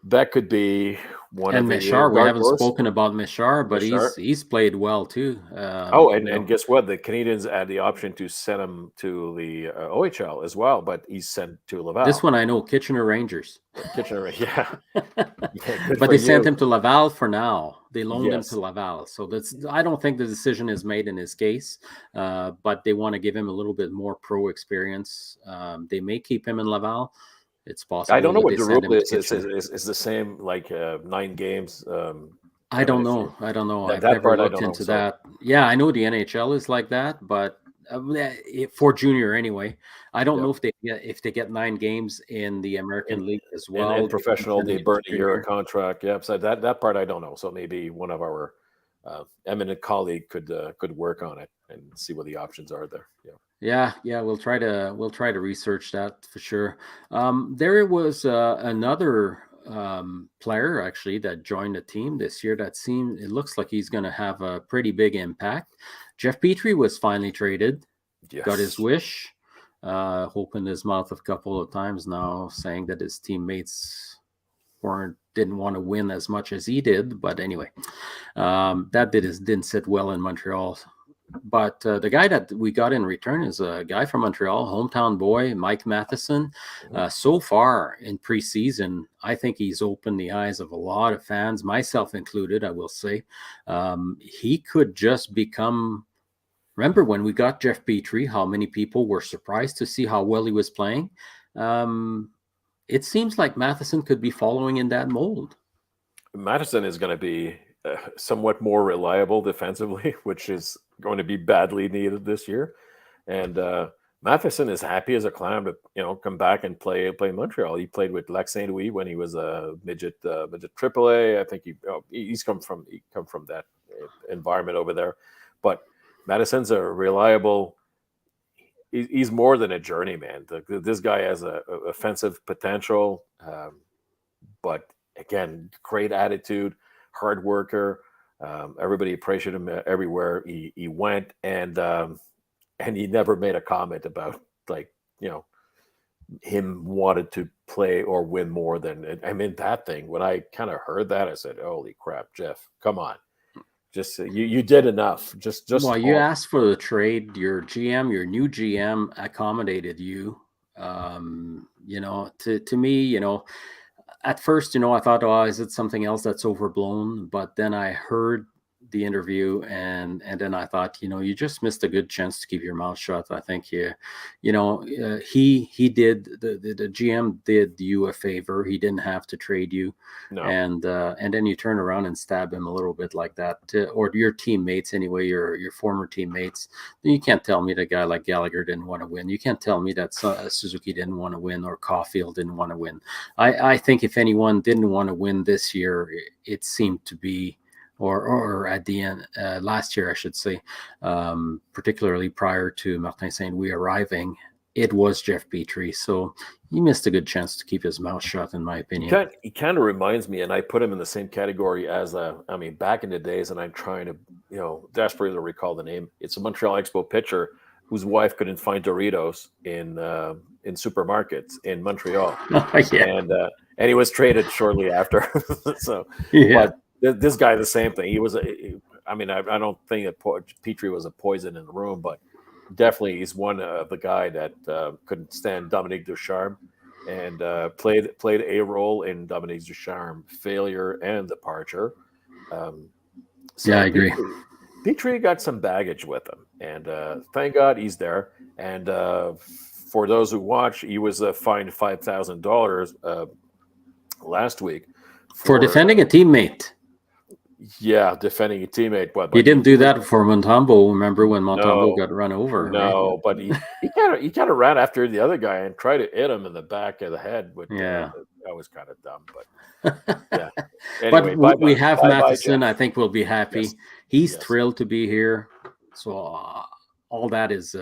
that could be one of And the Meshar, we dark haven't horse. spoken about Meshar, but Mishar. he's played well too. Oh, You and know, guess what? The Canadians had the option to send him to the OHL as well, but he's sent to this Laval. one I know, Kitchener Rangers. Kitchener, yeah, yeah, good But for they sent you. him to Laval for now. They loaned him to Yes, Laval, so that's. I don't think the decision is made in his case, but they want to give him a little bit more pro experience. They may keep him in Laval. It's I don't possible know that what they the rule send him to is. Kitchener. Is the same like 9 games. I I mean, don't if know. you I don't know. I've that never part I looked don't know. into So that. Yeah, I know the NHL is like that, but for junior anyway, I don't yeah, know if they get 9 games in the in American League as in well. They can professional send they him to burn a year of junior. contract. Yep. So that part I don't know. So maybe one of our eminent colleague could work on it and see what the options are there. Yeah. Yeah, yeah, we'll try to research that for sure. There was another player actually that joined the team this year that seemed it looks like he's going to have a pretty big impact. Jeff Petrie was finally traded, got his Yes. wish, opened his mouth a couple of times now, saying that his teammates didn't want to win as much as he did. But anyway, that didn't sit well in Montreal. But the guy that we got in return is a guy from Montreal, hometown boy, Mike Matheson. Mhm. So far in preseason, I think he's opened the eyes of a lot of fans, myself included, I will say. He could just become. Remember when we got Jeff Petrie, how many people were surprised to see how well he was playing? Um, it seems like Matheson could be following in that mold. Madison is going to be somewhat more reliable defensively, which is going to be badly needed this year. And Matheson is happy as a clown to come back and play Montreal. He played with Lac Saint Louis when he was a midget AAA. I think he's come from that environment over there. But Madison's a reliable. He's more than a journeyman. This guy has a offensive potential, but again, great attitude, hard worker. Everybody appreciated him everywhere he went, and he never made a comment about like him wanted to play or win more than. I mean, that thing when I kind of heard that, I said, "Holy crap, Jeff! Come on, just you did enough. Just Well, you asked for the trade. Your new GM accommodated you. To me, at first, I thought, oh, is it something else that's overblown? But then I heard the interview, and then I thought, you just missed a good chance to keep your mouth shut. I think he did the GM did you a favor. He didn't have to trade you, no. and then you turn around and stab him a little bit like that, or your teammates anyway, your former teammates. You can't tell me that a guy like Gallagher didn't want to win. You can't tell me that Suzuki didn't want to win or Caulfield didn't want to win. I think if anyone didn't want to win this year, it seemed to be, or at the end last year, I should say, particularly prior to Martin Saint Louis arriving, it was Jeff Petrie. So he missed a good chance to keep his mouth shut, in my opinion. He kind of reminds me, and I put him in the same category as I mean, back in the days, and I'm trying to, desperately to recall the name. It's a Montreal Expo pitcher whose wife couldn't find Doritos in supermarkets in Montreal, Yeah, and he was traded shortly after. So, yeah. but this guy, the same thing. He was. I mean, I don't think that Petrie was a poison in the room, but definitely he's one of the guy that couldn't stand Dominique Ducharme. and played a role in Dominique Ducharme failure and departure. Um, Yeah, so I agree. Petrie got some baggage with him, and thank God he's there. And for those who watch, he was fined $5,000 last week For for defending a teammate. yeah, defending a teammate. He But didn't he do was that for Montembeau. Remember when Montembeau no, got run over, right? no. But he kind of ran after the other guy and tried to hit him in the back of the head. But Yeah. that was kind of dumb. But yeah. But Anyway, we have bye bye, Matheson. I Jeff. think we'll be Yes, happy. He's yes. thrilled to be here. So all that is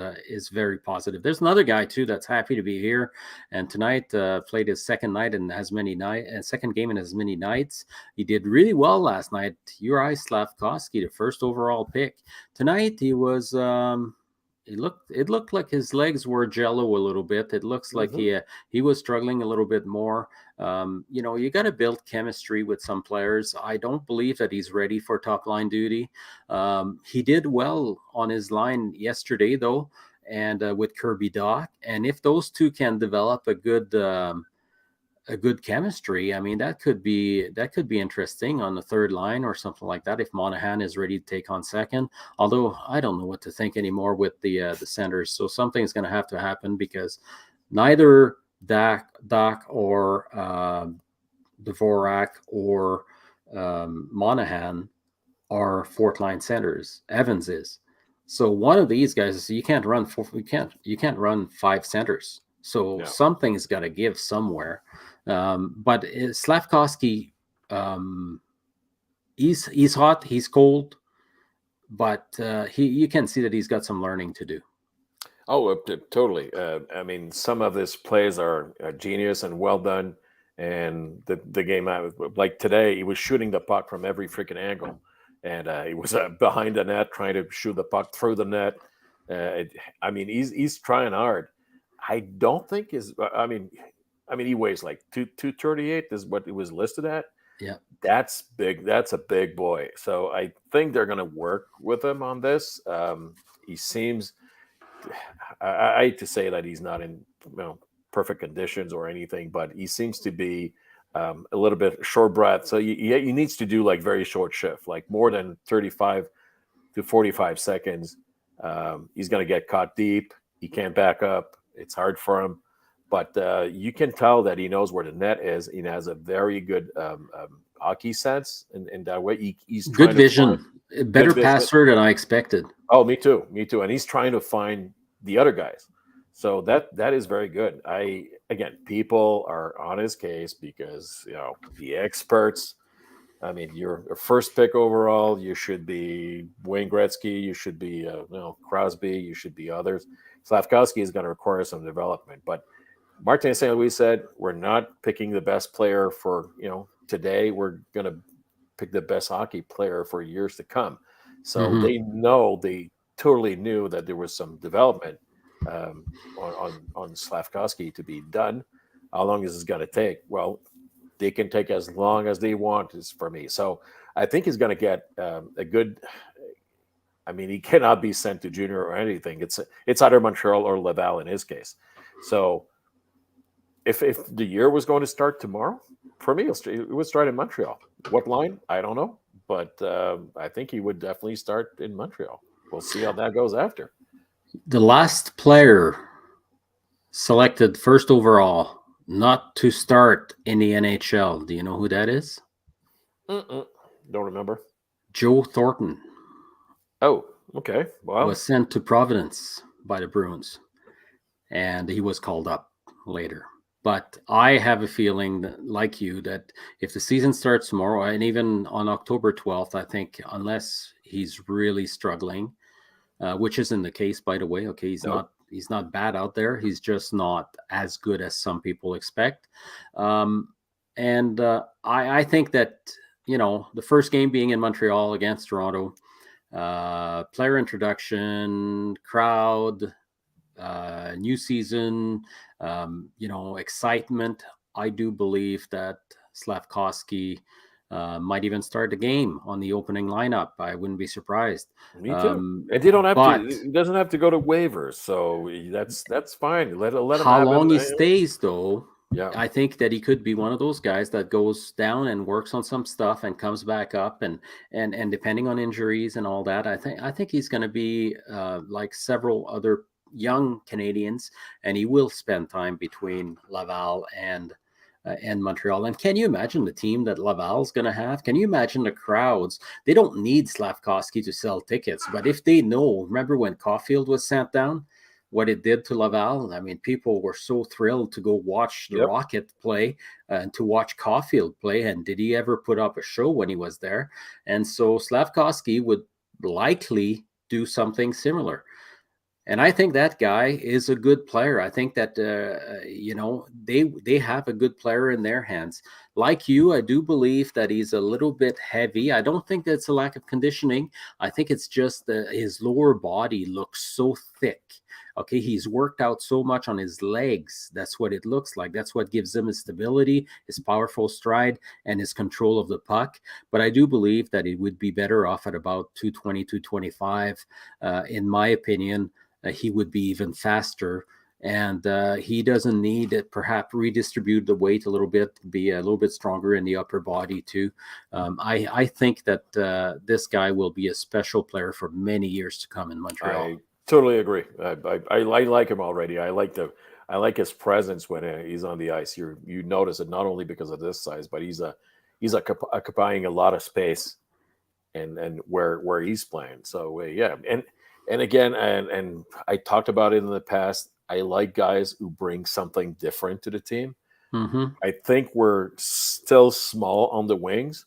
very positive. There's another guy too that's happy to be here, and tonight played his second night in as many night and second game in as many nights. He did really well last night. Uri Slavkovsky, the first overall pick. Tonight he was. It looked like his legs were jello a little bit. It looks like Hmm. he was struggling a little bit more. You got to build chemistry with some players. I don't believe that he's ready for top line duty. He did well on his line yesterday, though, and with Kirby Doc. And if those two can develop a good chemistry, I mean that could be interesting on the third line or something like that. If Monahan is ready to take on second, although I don't know what to think anymore with the centers. So something's going to have to happen because neither Doc or Dvorak or Monahan are fourth line centers. Evans is. So one of these guys, you can't run five centers. So No. something's got to give somewhere. But Slavkovsky, um, he's hot, he's cold, but he you can see that he's got some learning to do. Oh, totally. I mean, some of his plays are genius and well done. And the game, like today, he was shooting the puck from every freaking angle, and he was behind the net trying to shoot the puck through the net. I mean, he's trying hard. I don't think his. I mean, he weighs like 238 is what he was listed at. Yeah. That's big. That's a big boy. So I think they're going to work with him on this. He seems I hate to say that he's not in perfect conditions or anything, but he seems to be a little bit short breath. So he needs to do like very short shift, like more than 35 to 45 seconds. He's going to get caught deep. He can't back up. It's hard for him. But you can tell that he knows where the net is. He has a very good hockey sense in that way. He's Good trying to find vision, a good better vision. passer than I expected. Oh, me too. Me too. And he's trying to find the other guys. So that is very good. People are on his case because the experts. I mean, you're a first pick overall. You should be Wayne Gretzky. You should be Crosby. You should be others. Slavkovsky is going to require some development. But Martin St. Louis said we're not picking the best player for today. We're going to pick the best hockey player for years to come. So Hmm. they totally knew that there was some development on Slavkovsky to be done. How long is this going to take? Well, they can take as long as they want, is for me. So I think he's going to get a good. I mean, he cannot be sent to junior or anything. It's either Montreal or Laval in his case. So if the year was going to start tomorrow, for me, it would start in Montreal. What line? I don't know, but I think he would definitely start in Montreal. We'll see how that goes after. The last player selected first overall not to start in the NHL. Do you know who that is? Mm-mm. Don't remember. Joe Thornton Oh, okay. was Well, sent to Providence by the Bruins, and he was called up later. But I have a feeling that, like you, that if the season starts tomorrow and even on October 12th, I think unless he's really struggling, which isn't the case, by the way. Okay, no. he's not bad out there. He's just not as good as some people expect. And I think that the first game being in Montreal against Toronto, player introduction, crowd, new season, excitement. I do believe that Slavkovsky might even start the game on the opening lineup. I wouldn't be surprised. Me too. Um, And they don't have to. but It doesn't have to go to waivers, so that's fine. Let him how have long him. he stays, though, Yeah. I think that he could be one of those guys that goes down and works on some stuff and comes back up, and depending on injuries and all that, I think he's going to be like several other young Canadians, and he will spend time between Laval and Montreal. And can you imagine the team that Laval's going to have? Can you imagine the crowds? They don't need Slavkovsky to sell tickets, but if they know, remember when Caulfield was sent down? What it did to Laval. I mean, people were so thrilled to go watch the Yep. Rocket play and to watch Caulfield play. And did he ever put up a show when he was there? And so Slavkovsky would likely do something similar. And I think that guy is a good player. I think that they have a good player in their hands. Like you, I do believe that he's a little bit heavy. I don't think that's a lack of conditioning. I think it's just that his lower body looks so thick. Okay, he's worked out so much on his legs. That's what it looks like. That's what gives him his stability, his powerful stride, and his control of the puck. But I do believe that he would be better off at about 220, 225, in my opinion. He would be even faster. And he doesn't need to perhaps redistribute the weight a little bit, be a little bit stronger in the upper body too. I think that this guy will be a special player for many years to come in Montreal. I totally agree. I like him already. I like his presence when he's on the ice. You notice it not only because of this size, but he's occupying a lot of space and where he's playing. So yeah, and again, and I talked about it in the past. I like guys who bring something different to the team. Mm-hmm. I think we're still small on the wings.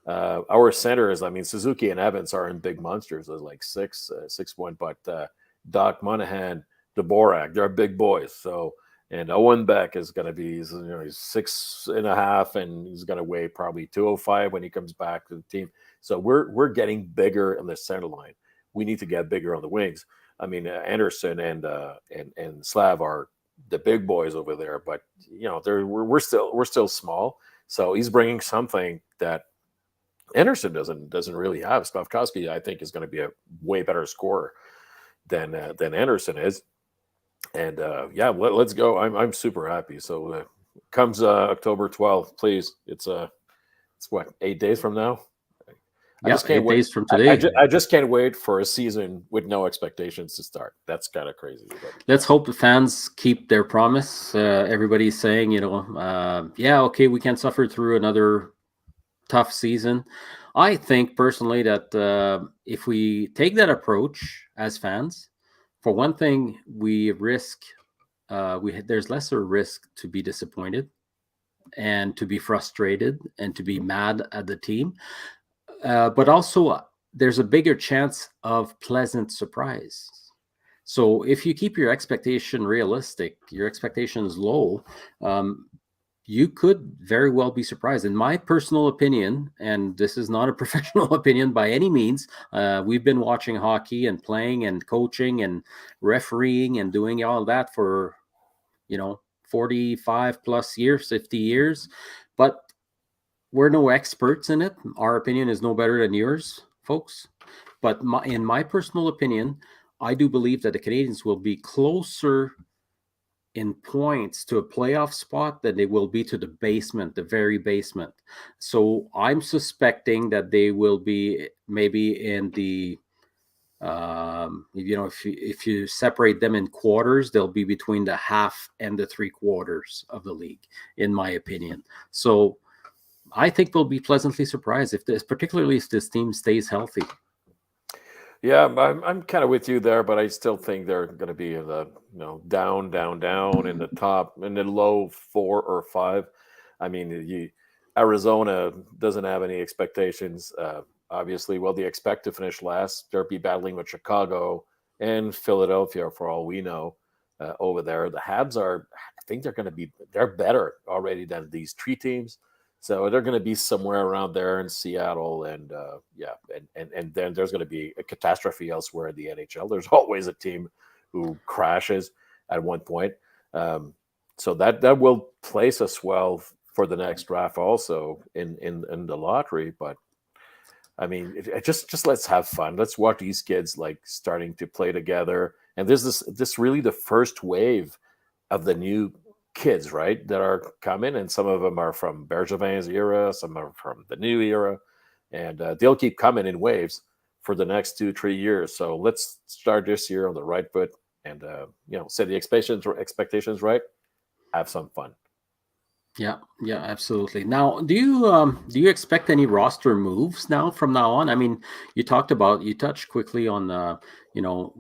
Our centers, I mean, Suzuki and Evans are in big monsters. They're like 6'1", but Doc Monahan, Dvorak, they're big boys. So, and Owen Beck is going to be, he's 6.5, and he's going to weigh probably 205 when he comes back to the team. So we're getting bigger in the center line. We need to get bigger on the wings. I mean, Anderson and Slav are the big boys over there, but we're still small. So he's bringing something that Anderson doesn't really have. Slavkovsky, I think, is going to be a way better scorer than Anderson is. And yeah, let's go. I'm super happy. So comes October 12th, please. It's what, 8 days from now. I Yeah, just can't 8 days wait. from today. I just can't wait for a season with no expectations to start. That's kind of crazy. But Let's hope the fans keep their promise. Everybody's saying, yeah, okay, we can suffer through another tough season. I think personally that if we take that approach as fans, for one thing, we risk there's lesser risk to be disappointed and to be frustrated and to be mad at the team, but also there's a bigger chance of pleasant surprise. So if you keep your expectation realistic, your expectations low, you could very well be surprised. In my personal opinion, and this is not a professional opinion by any means, we've been watching hockey and playing and coaching and refereeing and doing all that for, 45 plus years, 50 years. But we're no experts in it. Our opinion is no better than yours, folks. But in my personal opinion, I do believe that the Canadians will be closer in points to a playoff spot than they will be to the basement, the very basement. So I'm suspecting that they will be maybe in the if you separate them in quarters, they'll be between the half and the three quarters of the league, in my opinion. So I think we'll be pleasantly surprised particularly if this team stays healthy. yeah, I'm kind of with you there, but I still think they're going to be in the down, down, down in the top, in the low 4 or 5. I mean, Arizona doesn't have any expectations. Obviously, well, they expect to finish last. They'll be battling with Chicago and Philadelphia for all we know over there. The Habs I think they're better already than these three teams. So they're going to be somewhere around there in Seattle, and yeah, and then there's going to be a catastrophe elsewhere in the NHL. There's always a team who crashes at one point, so that will place us well for the next draft, also in the lottery. But I mean, just let's have fun. Let's watch these kids like starting to play together, and this really the first wave of the new kids, right, that are coming, and some of them are from Bergevin's era, some are from the new era, and they'll keep coming in waves for the next 2 3 years. So let's start this year on the right foot, and set the expectations right. Have some fun. Yeah, yeah, absolutely. Now, do you expect any roster moves now from now on? I mean, you touched quickly on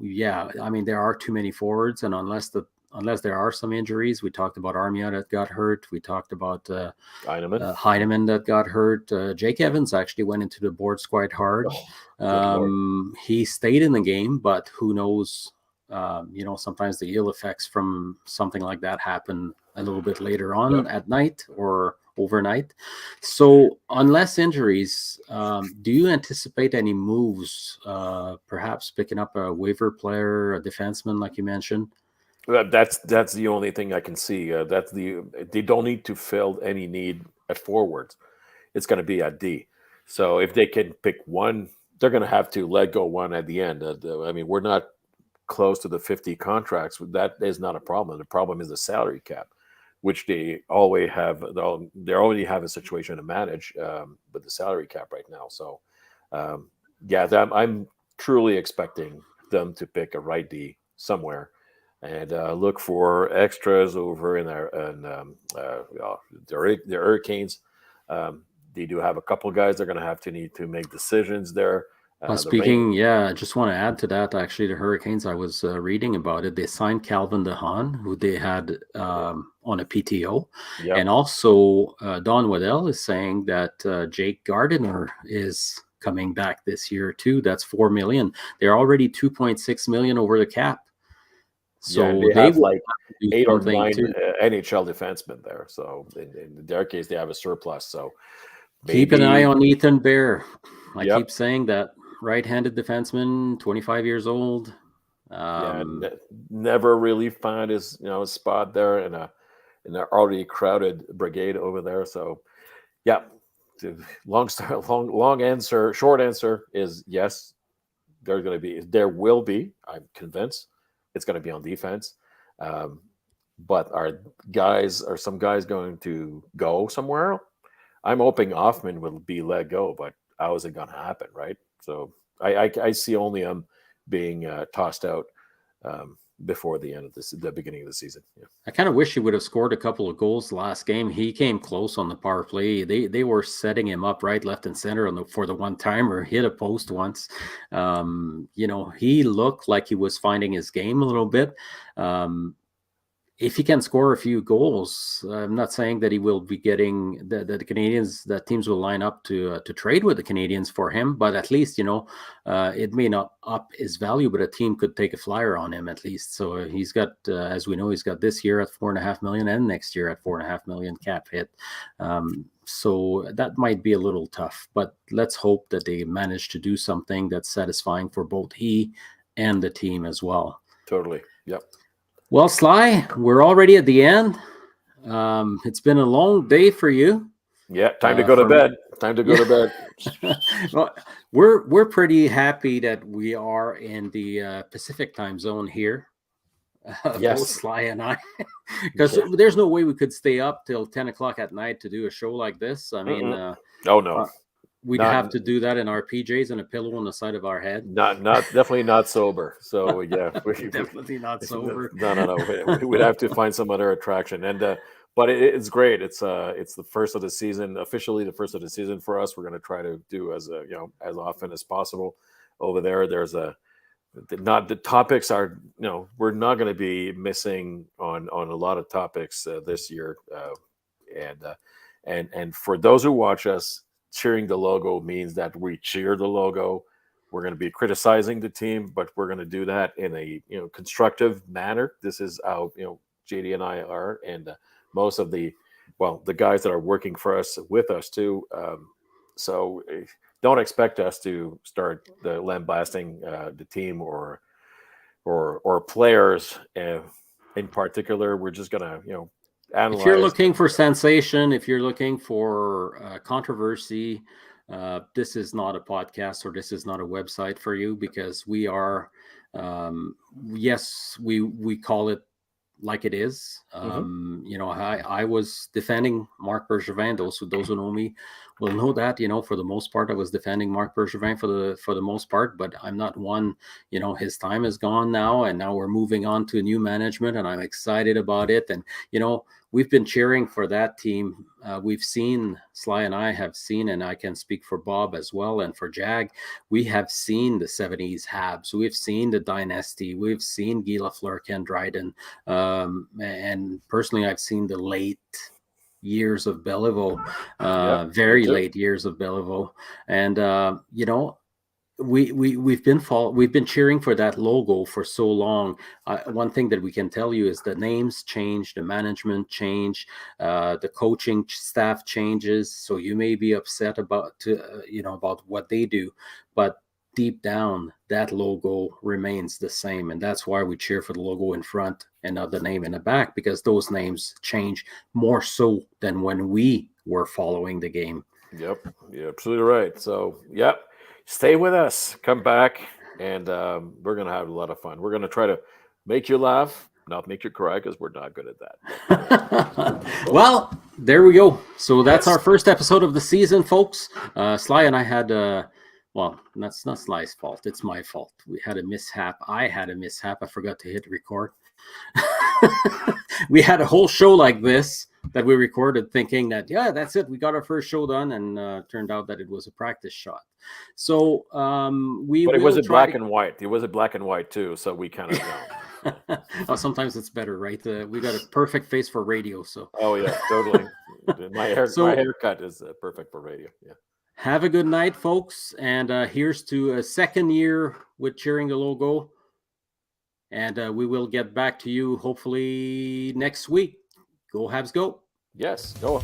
yeah, I mean there are too many forwards, and unless there are some injuries, we talked about Armia that got hurt. We talked about Heineman. Heineman that got hurt. Jake Evans actually went into the boards quite hard. Oh, good lord. He stayed in the game, but who knows? Sometimes the ill effects from something like that happen a little bit later Yeah. on at night or overnight. So, unless injuries, do you anticipate any moves? Perhaps picking up a waiver player, a defenseman, like you mentioned. That's the only thing I can see. They don't need to fill any need at forwards. It's going to be at D. So if they can pick one, they're going to have to let go one at the end. I mean, we're not close to the 50 contracts. That is not a problem. The problem is the salary cap, which they always have. They already have a situation to manage with the salary cap right now. So, yeah, I'm truly expecting them to pick a right D somewhere and look for extras over in our and the Hurricanes. They do have a couple guys they're going to have to need to make decisions there. The rain, Speaking, yeah, I just want to add to that. Actually, the Hurricanes, I was reading about it. They signed Calvin DeHaan, who they had on a PTO. yeah, And also, Don Waddell is saying that Jake Gardiner is coming back this year, too. That's $4 million. They're already $2.6 million over the cap. yeah, and So they they have will like have to do 8 or 9 something, too. NHL defensemen there. So in their case, they have a surplus. So Keep an eye maybe, on Ethan Bear. I yep, keep saying that right-handed defenseman, 25 years old. yeah, Um, never really found his spot there in an already crowded brigade over there. So yeah, long story, long answer. Short answer is yes. There will be. I'm convinced it's going to be on defense. Um, but are some guys going to go somewhere? I'm hoping Hoffman will be let go, but how is it going to happen, right? So I see only him being tossed out before the end of the beginning of the season. Yeah. I kind of wish he would have scored a couple of goals last game. He came close on the power play. They were setting him up right, left, and center for the one timer. Hit a post once. He looked like he was finding his game a little bit. If he can score a few goals, I'm not saying that he will be getting the Canadians, that teams will line up to trade with the Canadians for him, but at least it may not up his value, but a team could take a flyer on him at least. So he's got, as we know, he's got this year at $4.5 million and next year at $4.5 million cap hit. So that might be a little tough, but let's hope that they manage to do something that's satisfying for both he and the team as well. Totally. Yep. Well, Sly, we're already at the end. It's been a long day for you. Yeah. Time to go to For bed. Time to go yeah, to bed. well, we're pretty happy that we are in the Pacific time zone here, both Yes. Sly and I, because Yeah. there's no way we could stay up till 10 o'clock at night to do a show like this. I mean, Mm-mm. Oh no. we'd Not have to do that in our PJs and a pillow on the side of our head. not definitely not sober. So yeah, Definitely not sober. no. We'd have to find some other attraction. And but it's great. It's the first of the season, officially the first of the season for us. We're going to try to do as as often as possible over there. There's not the topics are we're not going to be missing on a lot of topics this year. And and for those who watch us, cheering the logo means that we cheer the logo. We're going to be criticizing the team, but we're going to do that in a constructive manner. This is how JD and I are, and most of the guys that are working for us with us too. So don't expect us to start the lambasting the team or players in particular. We're just gonna If you're analyze. looking for sensation, if you're looking for controversy, this is not a podcast or this is not a website for you, because we are, yes, we call it like it is. Mm-hmm. I was defending Marc Bergevin. Those who know me will know that. For the most part, I was defending Marc Bergevin for the most part. But I'm not one. His time is gone now, and now we're moving on to a new management, and I'm excited about it. And we've been cheering for that team. We've seen, Sly and I have seen, and I can speak for Bob as well, and for Jag. We have seen the '70s Habs. We've seen the dynasty. We've seen Guy Lafleur, Ken Dryden. And personally, I've seen the late years of Beliveau, Yep, me very too. late years of Beliveau. And, we've been cheering for that logo for so long. One thing that we can tell you is the names change, the management change, the coaching staff changes. So you may be upset about what they do, but deep down that logo remains the same, and that's why we cheer for the logo in front and not the name in the back, because those names change more so than when we were following the game. Yep, you're absolutely right. So, yep, stay with us. Come back, and we're gonna have a lot of fun. We're gonna try to make you laugh, not make you cry, because we're not good at that. Oh, Well, there we go. So that's yes, our first episode of the season, folks. Sly and I had, well, that's not Sly's fault. It's my fault. We had a mishap. I had a mishap. I forgot to hit record. We had a whole show like this that we recorded thinking that, yeah, that's it. We got our first show done, and turned out that it was a practice shot. So we but it will wasn't try black to. and white. It wasn't black and white too. So we kind of Well, sometimes it's better, right? We got a perfect face for radio. So, Oh yeah, totally. My so haircut is perfect for radio. Yeah. have a good night, folks. And here's to a second year with cheering the logo. And we will get back to you hopefully next week. Go Habs, go. Yes. Go.